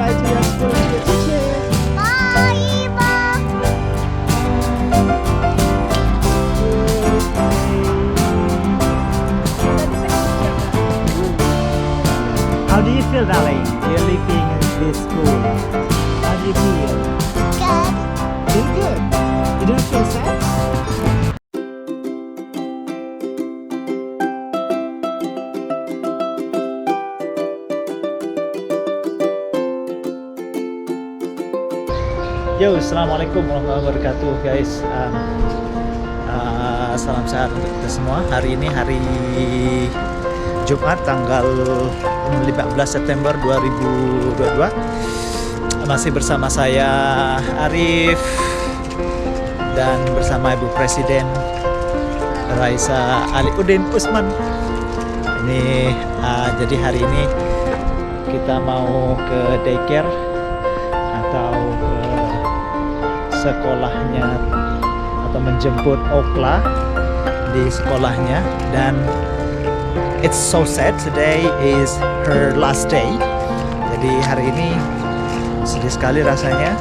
bye to your school and your teacher. Bye, Eva. How do you feel, darling? You're leaving this school. How do you feel? Good. Feel good. You don't feel sad? Yo, assalamualaikum warahmatullahi wabarakatuh, guys. Salam sehat untuk kita semua. Hari ini hari Jumat, tanggal 15 September 2022. Masih bersama saya Arif dan bersama Ibu Presiden Raisa Aliuddin Usman. Ini jadi hari ini kita mau ke daycare atau ke sekolahnya atau menjemput Okla di sekolahnya, dan it's so sad, today is her last day. Jadi hari ini sedih sekali rasanya,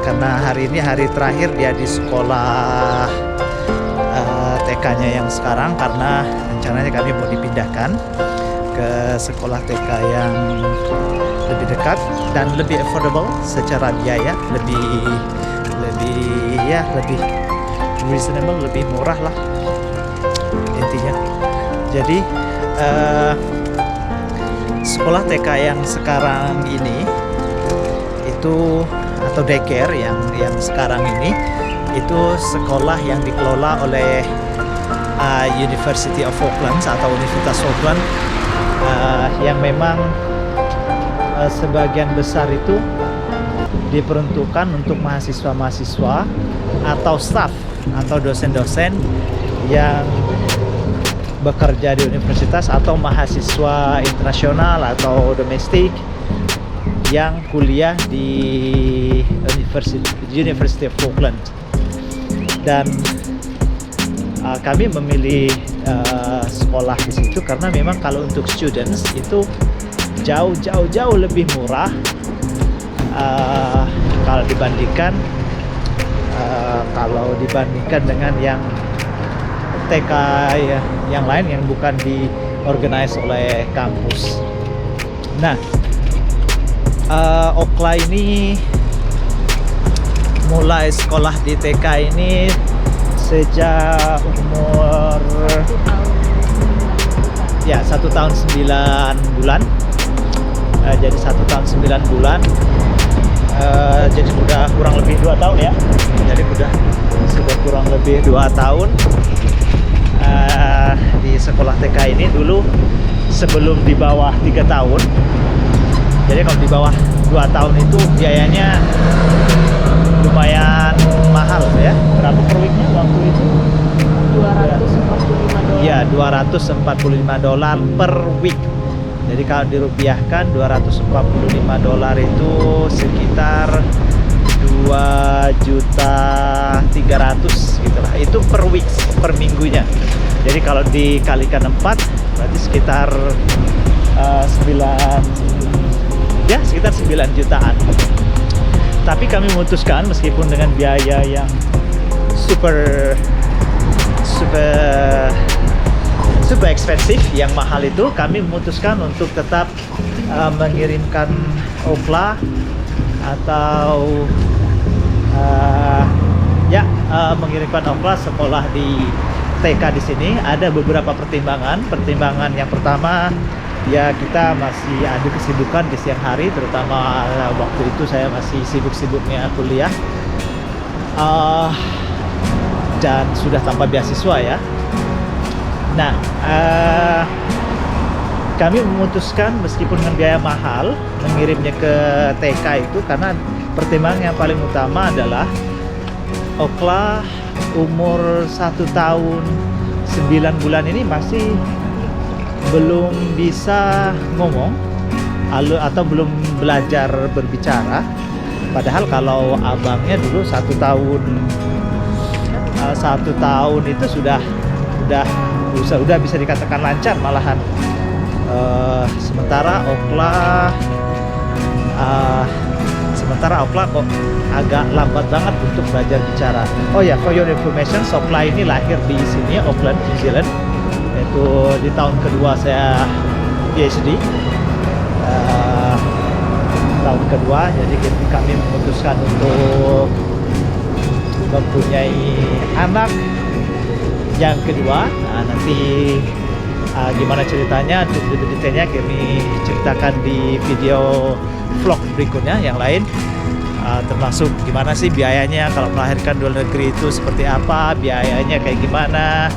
karena hari ini hari terakhir dia di sekolah TK-nya yang sekarang, karena rencananya kami mau dipindahkan ke sekolah TK yang lebih dekat dan lebih affordable secara biaya, lebih reasonable, lebih murah lah intinya. Jadi sekolah TK yang sekarang ini itu, atau daycare yang sekarang ini itu sekolah yang dikelola oleh University of Auckland atau Universitas Auckland, yang memang sebagian besar itu diperuntukkan untuk mahasiswa-mahasiswa atau staff atau dosen-dosen yang bekerja di universitas, atau mahasiswa internasional atau domestik yang kuliah di University of Auckland. Dan kami memilih sekolah di situ karena memang kalau untuk students itu jauh lebih murah kalau dibandingkan dengan yang TK yang lain yang bukan diorganize oleh kampus. Nah, Okla ini mulai sekolah di TK ini sejak umur 1 tahun 9 bulan. Jadi 1 tahun 9 bulan, jadi sudah kurang lebih 2 tahun ya. Jadi sudah kurang lebih 2 tahun di sekolah TK ini. Dulu sebelum di bawah 3 tahun, jadi kalau di bawah 2 tahun itu biayanya lumayan mahal ya. Berapa per weeknya waktu itu? $245. Ya, $245 per week. Jadi kalau dirupiahkan $245 itu sekitar 2.300.000 gitulah. Itu per week, per minggunya. Jadi kalau dikalikan 4 berarti sekitar 9 jutaan. Tapi kami memutuskan, meskipun dengan biaya yang super expensive, yang mahal itu, kami memutuskan untuk tetap mengirimkan Okla atau mengirimkan Okla sekolah di TK di sini. Ada beberapa pertimbangan. Pertimbangan yang pertama, ya kita masih ada kesibukan di siang hari, terutama waktu itu saya masih sibuk-sibuknya kuliah, dan sudah tanpa beasiswa ya. Nah, kami memutuskan meskipun dengan biaya mahal mengirimnya ke TK itu karena pertimbangan yang paling utama adalah Okla umur 1 tahun 9 bulan ini masih belum bisa ngomong atau belum belajar berbicara. Padahal kalau abangnya dulu 1 tahun itu sudah bisa dikatakan lancar malahan. Sementara Okla Sementara Okla kok agak lambat banget untuk belajar bicara. Oh ya, for your information, Okla ini lahir di sini, Auckland, New Zealand. Itu di tahun kedua saya PhD. Tahun kedua, jadi kami memutuskan untuk mempunyai anak yang kedua. Nah, nanti gimana ceritanya, untuk lebih detailnya kami ceritakan di video vlog berikutnya yang lain. Termasuk gimana sih biayanya kalau melahirkan di luar negeri itu seperti apa, biayanya kayak gimana,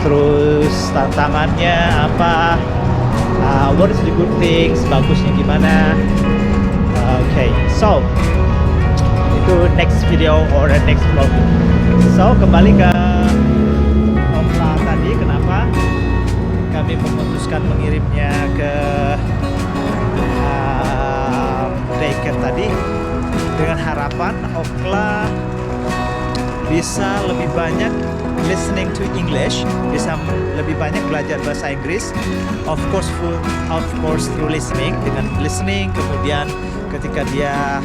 terus tantangannya apa, what is the good things, bagusnya gimana. Okay, so itu next video or the next vlog. So kembali ke Okla tadi, kenapa kami memutuskan mengirimnya ke daycare tadi, dengan harapan Okla bisa lebih banyak listening to English, bisa lebih banyak belajar bahasa Inggris, of course through listening, dengan listening, kemudian ketika dia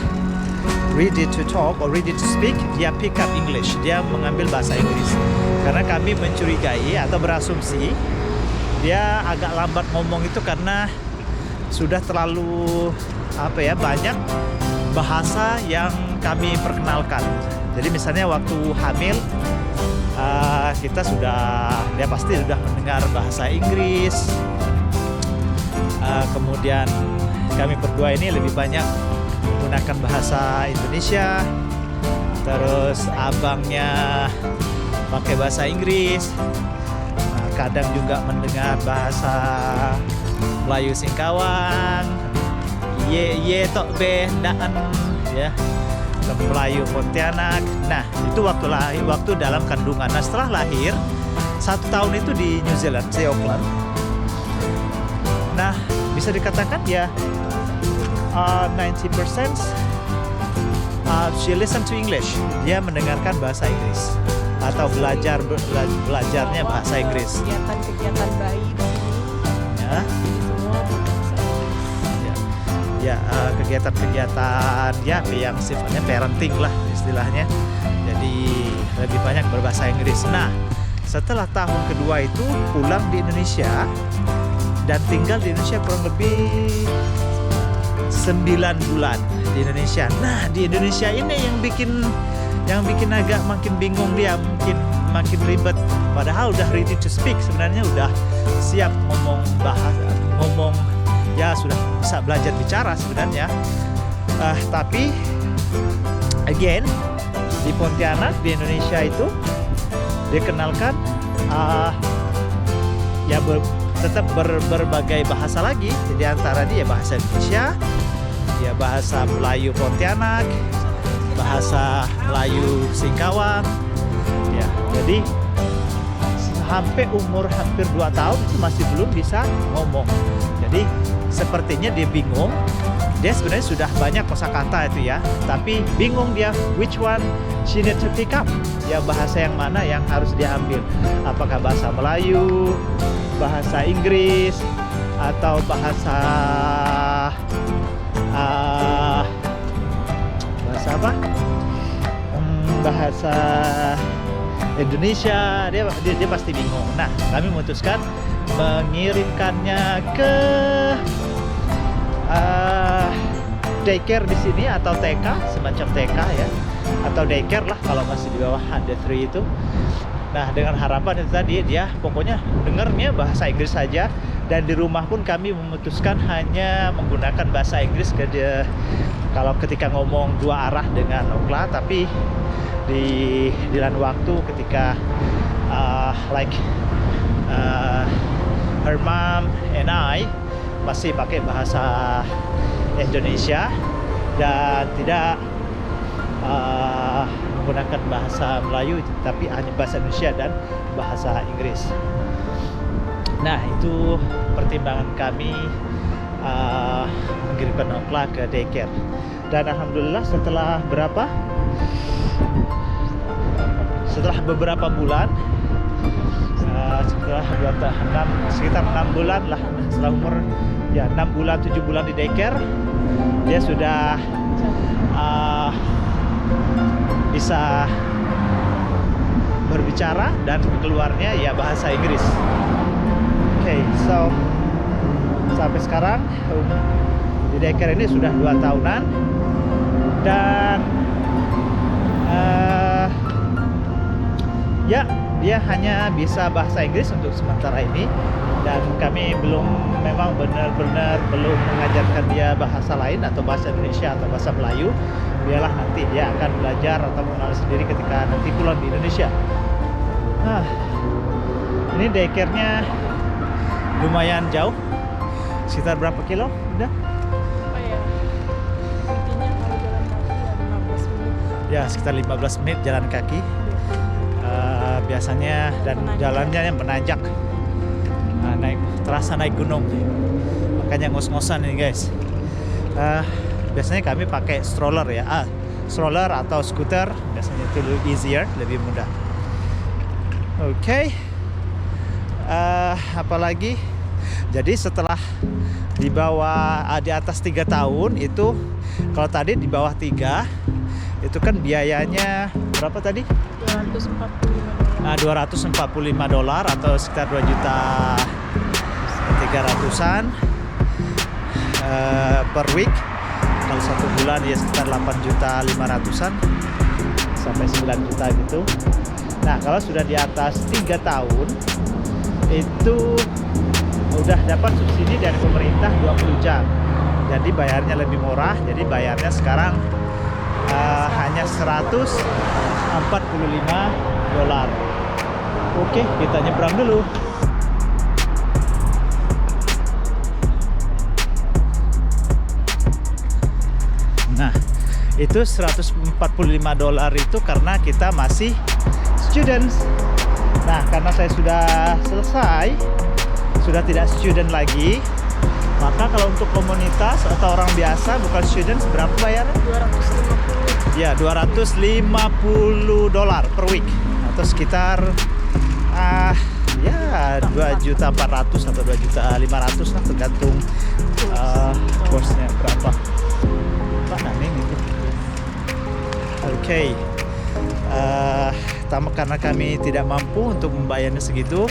ready to talk or ready to speak, dia pick up English, dia mengambil bahasa Inggris. Karena kami mencurigai atau berasumsi dia agak lambat ngomong itu karena sudah terlalu banyak bahasa yang kami perkenalkan. Jadi misalnya waktu hamil, dia pasti sudah mendengar bahasa Inggris. Kemudian kami berdua ini lebih banyak menggunakan bahasa Indonesia. Terus abangnya pakai bahasa Inggris. Kadang juga mendengar bahasa Melayu Singkawang, ye tok be daan, ya, Melayu Pontianak. Nah, itu waktu dalam kandungan. Nah, setelah lahir 1 tahun itu di New Zealand, di Auckland. Nah, bisa dikatakan ya 90% she listen to English. Dia mendengarkan bahasa Inggris atau belajarnya bahasa Inggris. Kegiatan bayi di sini, Ya. jadi semua berbahasa Inggris. Ya, kegiatan-kegiatan ya yang sifatnya parenting lah istilahnya. Jadi lebih banyak berbahasa Inggris. Nah, setelah tahun kedua itu pulang di Indonesia dan tinggal di Indonesia kurang lebih 9 bulan di Indonesia. Nah, di Indonesia ini yang bikin agak makin bingung dia, makin ribet. Padahal udah ready to speak, sebenarnya udah siap ngomong ya, sudah bisa belajar bicara sebenarnya. Tapi again di Pontianak di Indonesia itu dikenalkan tetap berbagai bahasa lagi. Jadi antara dia bahasa Indonesia, dia bahasa Melayu Pontianak, bahasa Melayu Singkawang, ya. Jadi umur hampir 2 tahun itu masih belum bisa ngomong. Jadi sepertinya dia bingung. Dia sebenarnya sudah banyak kosakata itu ya, tapi bingung dia which one she need to pick up. Ya, bahasa yang mana yang harus diambil? Apakah bahasa Melayu, bahasa Inggris, atau bahasa apa? Bahasa Indonesia. Dia pasti bingung. Nah, kami memutuskan mengirimkannya ke daycare di sini atau TK, semacam TK ya, atau daycare lah kalau masih di bawah under 3 itu. Nah, dengan harapan itu tadi dia pokoknya dengarnya bahasa Inggris saja, dan di rumah pun kami memutuskan hanya menggunakan bahasa Inggris kalau ketika ngomong 2 arah dengan Okla, tapi di lain waktu ketika her mom and I masih pakai bahasa Indonesia dan tidak menggunakan bahasa Melayu, tapi hanya bahasa Indonesia dan bahasa Inggris. Nah, itu pertimbangan kami mengirimkan Okla ke daycare. Dan alhamdulillah setelah beberapa bulan setelah sekitar 6 bulan lah, setelah umur ya 6 bulan 7 bulan di daycare, dia sudah bisa berbicara dan keluarnya ya bahasa Inggris. Oke, so sampai sekarang di daycare ini sudah 2 tahunan dan ya dia hanya bisa bahasa Inggris untuk sementara ini, dan kami memang benar-benar belum mengajarkan dia bahasa lain atau bahasa Indonesia atau bahasa Melayu. Biarlah nanti dia akan belajar atau mengenal sendiri ketika nanti pulang di Indonesia. Ini daycare-nya lumayan jauh, sekitar berapa kilo? Udah? Oh ya, intinya kalau jalan kaki ya 15 menit. Ya sekitar 15 menit jalan kaki. Biasanya, dan jalannya yang menanjak, terasa naik gunung, makanya ngos-ngosan ini guys. Biasanya kami pakai stroller ya, stroller atau skuter, biasanya itu lebih easier, lebih mudah. Oke. Apalagi, jadi setelah di bawah di atas 3 tahun itu, kalau tadi di bawah 3 itu kan biayanya berapa tadi? $245 atau sekitar 2.300.000-an per week. Kalau 1 bulan ya sekitar 8.500.000-an sampai 9 juta gitu. Nah, kalau sudah di atas 3 tahun itu udah dapat subsidi dari pemerintah 20 jam. Jadi bayarnya lebih murah. Jadi bayarnya sekarang hanya $145. Oke, kita nyebrang dulu. Nah, itu $145 itu karena kita masih students. Nah, karena saya sudah selesai, sudah tidak student lagi, maka kalau untuk komunitas atau orang biasa bukan students, berapa bayarnya? 250. Ya, $250 per week, atau sekitar ya 2.400.000 atau 2.500.000 lah, tergantung course-nya berapa. Mana ini? Oke. Karena kami tidak mampu untuk membayarnya segitu,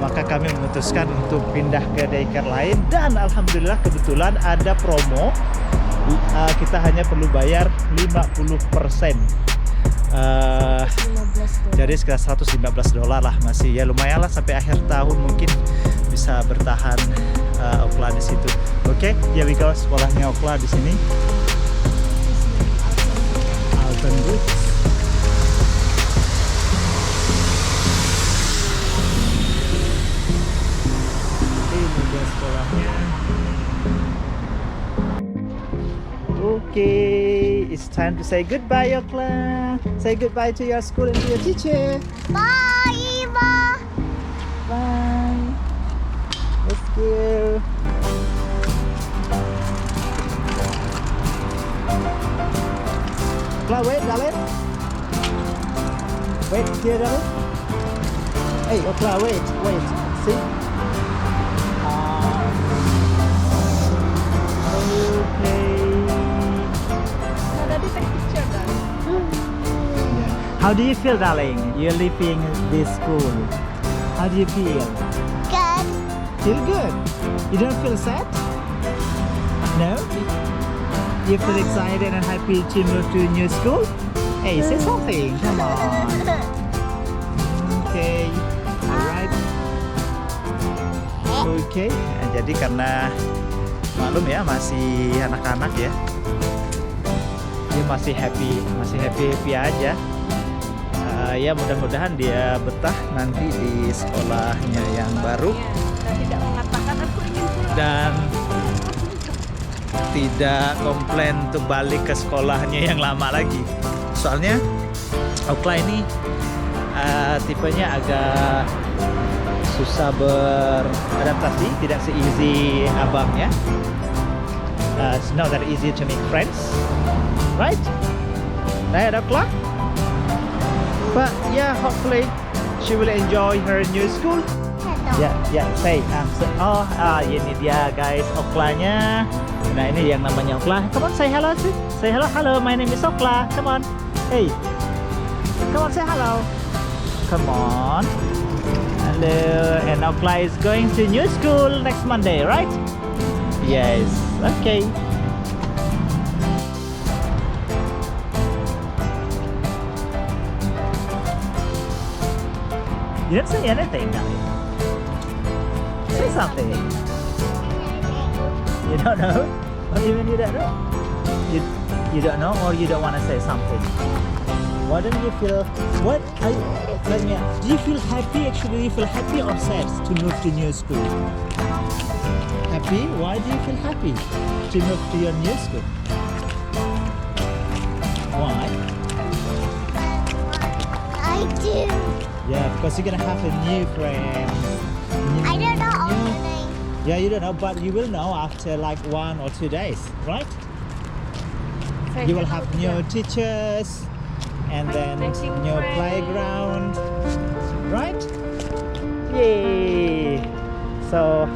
maka kami memutuskan untuk pindah ke daycare lain, dan alhamdulillah kebetulan ada promo. Kita hanya perlu bayar 50%. Jadi sekitar $115 lah, masih ya lumayan lah sampai akhir tahun, mungkin bisa bertahan Okla di situ. Oke, here we go, sekolahnya Okla di sini. Alton Woods. Ini dia sekolahnya. Okay, it's time to say goodbye, Okla. Say goodbye to your school and to your teacher. Bye, Eva. Bye. Let's go. Okla, wait, darling. Wait here, darling. Hey, Okla, wait. See? Okay. Daddy take picture, Dad. How do you feel, darling? You're leaving this school. How do you feel? Good. Feel good. You don't feel sad? No? You feel excited and happy to move to a new school? Hey, say something. Come on. Okay. Alright. Okay. Nah, jadi karena maklum ya, masih anak-anak ya, dia masih happy aja. Ya mudah-mudahan dia betah nanti di sekolahnya yang baru Dan tidak mengatakan aku ingin pulang. dan tidak komplain untuk balik ke sekolahnya yang lama lagi. Soalnya Okla ini tipenya agak susah beradaptasi, tidak se-easy abangnya. It's not that easy to make friends, right? Right, Okla? But yeah, hopefully she will enjoy her new school. Ya, ya, say. Ini dia guys, Oklanya. Nah, ini yang namanya Okla. Come on, say hello sih. Say hello, hello. My name is Okla. Come on. Hey, come on, say hello. Come on. Hello. And Okla is going to new school next Monday, right? Yes. Okay. You didn't say anything, Nali. Say something. You don't know? What do you mean you don't know? You don't know, or you don't want to say something? Why don't you feel? What? Let me. Do you feel happy? Actually, do you feel happy or sad to move to new school? Happy? Why do you feel happy to move to your new school? Why? I do. Yeah, because you're gonna have a new friends. I don't know all the names. Yeah, you don't know, but you will know after like 1 or 2 days, right? You will have new teachers and then making new friends. playground, right? Yay! So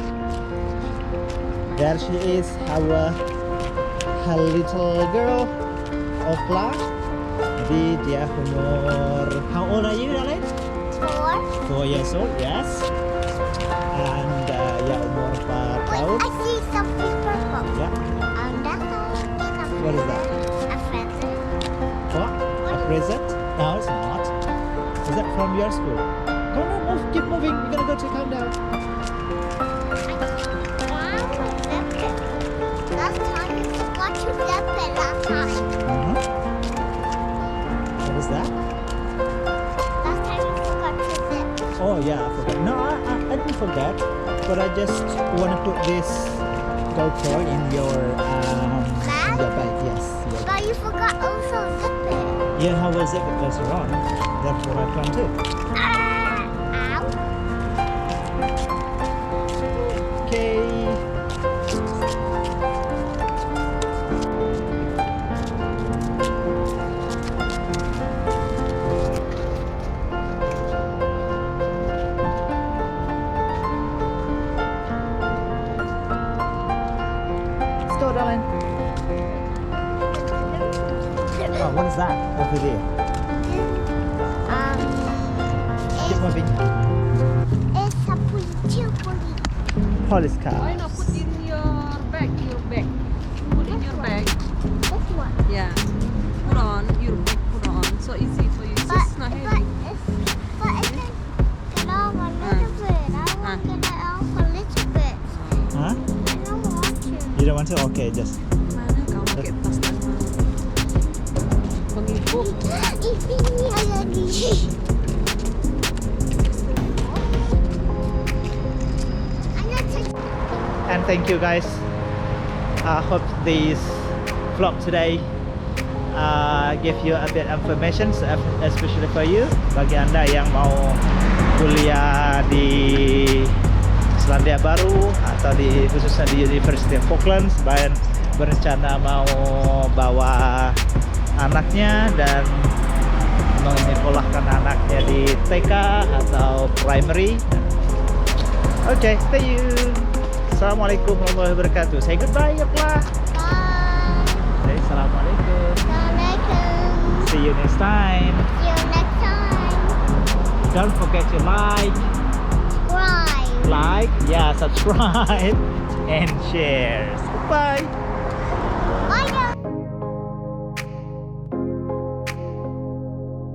there she is, her little girl, Okla. Jadi dia umur, how old are you, darling? 4. 4 years old, yes. And ya umur 4 Wait, tahun. I see something purple. Ya, That's something. what is that? A feather. What? A present? No, it's not. Is that from your school? Go on, move, keep moving. You're gonna go to countdown. Last time you forgot to zip it last time. Uh-huh. What is that? Last time you forgot to zip. Oh yeah, I forgot. No, I didn't forget, but I just want to put this GoPro in your Bag? bag. Yes. Yeah. But you forgot also zip it. Yeah, how was it later on? That's what I plan to. Ow. Okay. Let's go, darling. Oh, what is that over there? Keep moving. It's a police. Police car. Why not put in your bag? Put in your bag. This one. Yeah. Put on your bag. Put on. So easy for you. But, It's not but heavy. it's get off a little bit. I want to get off a little bit. Huh? I don't want to. You don't want to? Okay, just. Mana kamu pakai tas tas mana? Pengibu. Ini lagi. And thank you guys. I hope this vlog today give you a bit information, especially for you, bagi anda yang mau kuliah di Selandia Baru atau khususnya di University of Falklands, berencana mau bawa anaknya dan menyekolahkan anaknya di TK atau primary. Okay, thank you. Assalamualaikum warahmatullahi wabarakatuh. Say goodbye, Okla. Bye. Say assalamualaikum. Assalamualaikum. See you next time. See you next time. Don't forget to Subscribe. like, yeah, subscribe, and share. Goodbye.